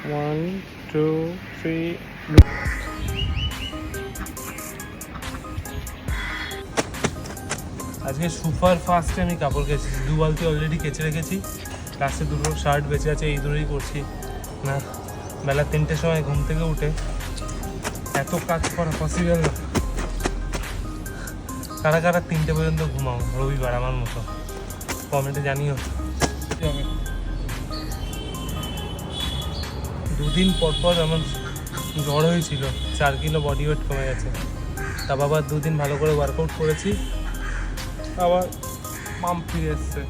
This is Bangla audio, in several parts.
1 2 3 আজকে সুপার ফাস্টে আমি কাপড় কেচেছি, 2 বালতি অলরেডি কেচে রেখেছি। লাস্টে 2টো শার্ট বেঁচে আছে, এই দুটোই পরছি না। বেলা 3টের সময় ঘুম থেকে উঠে এত কাজ করা পসিবল না। কারা কারা 3টে পর্যন্ত ঘুমাও রবিবার আমার মতো, কমেন্টে জানিও। 2 দিন পর আমার জ্বর হয়েছিল, 4 কিলো বডি ওয়েট কমে গেছে। তা বাবা 2 দিন ভালো করে ওয়ার্কআউট করেছি, আবার পাম্প ফিরে এসছে।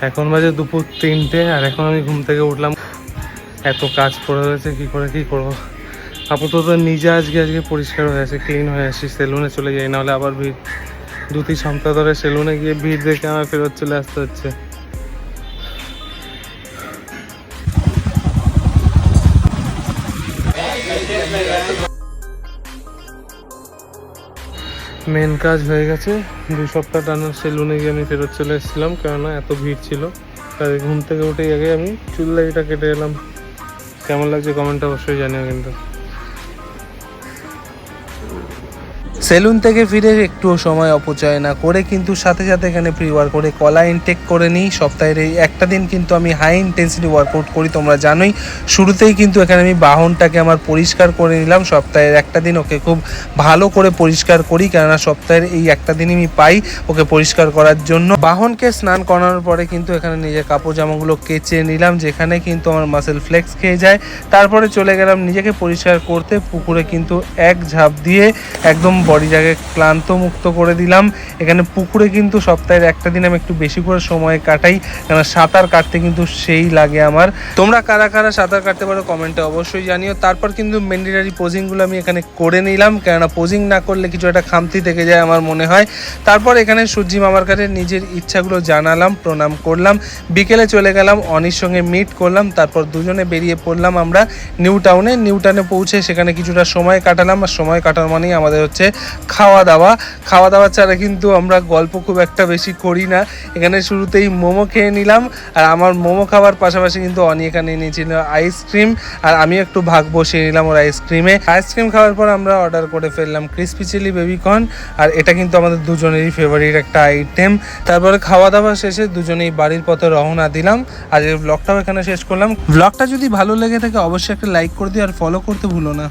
এখন বাজে দুপুর 3টে, আর এখন আমি ঘুম থেকে উঠলাম। এত কাজ পড়ে রয়েছে, কী করবো। আপাতত নিজে আজকে পরিষ্কার হয়ে আছে, ক্লিন হয়ে আসি, সেলুনে চলে যাই, নাহলে আবার ভিড়। 2-3 সপ্তাহ ধরে সেলুনে গিয়ে ভিড় দেখে আমার ফেরত চলে আসতে হচ্ছে। মেন কাজ হয়ে গেছে, 2 সপ্তাহ টানা সেলুনে গিয়ে আমি ফেরত চলে এসেছিলাম, কেননা এত ভিড় ছিল। তাই ঘুম থেকে উঠেই আগে আমি চুল দাড়িটা কেটে এলাম। কেমন লাগছে কমেন্টে অবশ্যই জানিও কিন্তু। সেলুন থেকে ফিরে একটুও সময় অপচয় না করে কিন্তু সাথে সাথে এখানে প্রি ওয়ার্কআউটে কলা ইনটেক করে নিই। সপ্তাহের এই একটা দিন কিন্তু আমি হাই ইন্টেন্সিটি ওয়ার্কআউট করি, তোমরা জানোই। শুরুতেই কিন্তু এখানে আমি বাহনটাকে আমার পরিষ্কার করে নিলাম। সপ্তাহের একটা দিন ওকে খুব ভালো করে পরিষ্কার করি, কেননা সপ্তাহের এই একটা দিনই আমি পাই ওকে পরিষ্কার করার জন্য। বাহনকে স্নান করানোর পরে কিন্তু এখানে নিজের কাপড় জামাগুলো কেচে নিলাম, যেখানে কিন্তু আমার মাসেল ফ্লেক্স খেয়ে যায়। তারপরে চলে গেলাম নিজেকে পরিষ্কার করতে। পুকুরে কিন্তু এক ঝাঁপ দিয়ে একদম বডিটাকে ক্লান্ত মুক্ত করে দিলাম। এখানে পুকুরে কিন্তু সপ্তাহের একটা দিন আমি একটু বেশি করে সময় কাটাই, কেন সাঁতার কাটতে কিন্তু সেই লাগে আমার। তোমরা কারা কারা সাঁতার কাটতে পারো কমেন্টে অবশ্যই জানিও। তারপর কিন্তু ম্যান্ডেটরি পোজিংগুলো আমি এখানে করে নিলাম, কেননা পোজিং না করলে কিছু একটা খামতি থেকে যায় আমার মনে হয়। তারপর এখানে সূর্যি মামার কাছে নিজের ইচ্ছাগুলো জানালাম, প্রণাম করলাম। বিকেলে চলে গেলাম অনির সঙ্গে মিট করলাম। তারপর দুজনে বেরিয়ে পড়লাম আমরা নিউ টাউনে পৌঁছে সেখানে কিছুটা সময় কাটালাম। আর সময় কাটার মানেই আমাদের হচ্ছে খাওয়া দাওয়া ছাড়া কিন্তু আমরা গল্প খুব একটা বেশি করি না। এখানে শুরুতেই মোমো খেয়ে নিলাম, আর আমার মোমো খাওয়ার পাশাপাশি কিন্তু অনি এখানে নিয়েছিল আইসক্রিম, আর আমি একটু ভাগ বসিয়ে নিলাম ওর আইসক্রিমে। আইসক্রিম খাওয়ার পর আমরা অর্ডার করে ফেললাম ক্রিসপি চিলি বেবিকর্ন, আর এটা কিন্তু আমাদের দুজনেরই ফেভারিট একটা আইটেম। তারপরে খাওয়া দাওয়া শেষে দুজনেই বাড়ির পথে রওনা দিলাম। আর এই ব্লগটাও এখানে শেষ করলাম। ব্লগটা যদি ভালো লেগে থাকে অবশ্যই একটা লাইক করে দিও, আর ফলো করতে ভুলো না।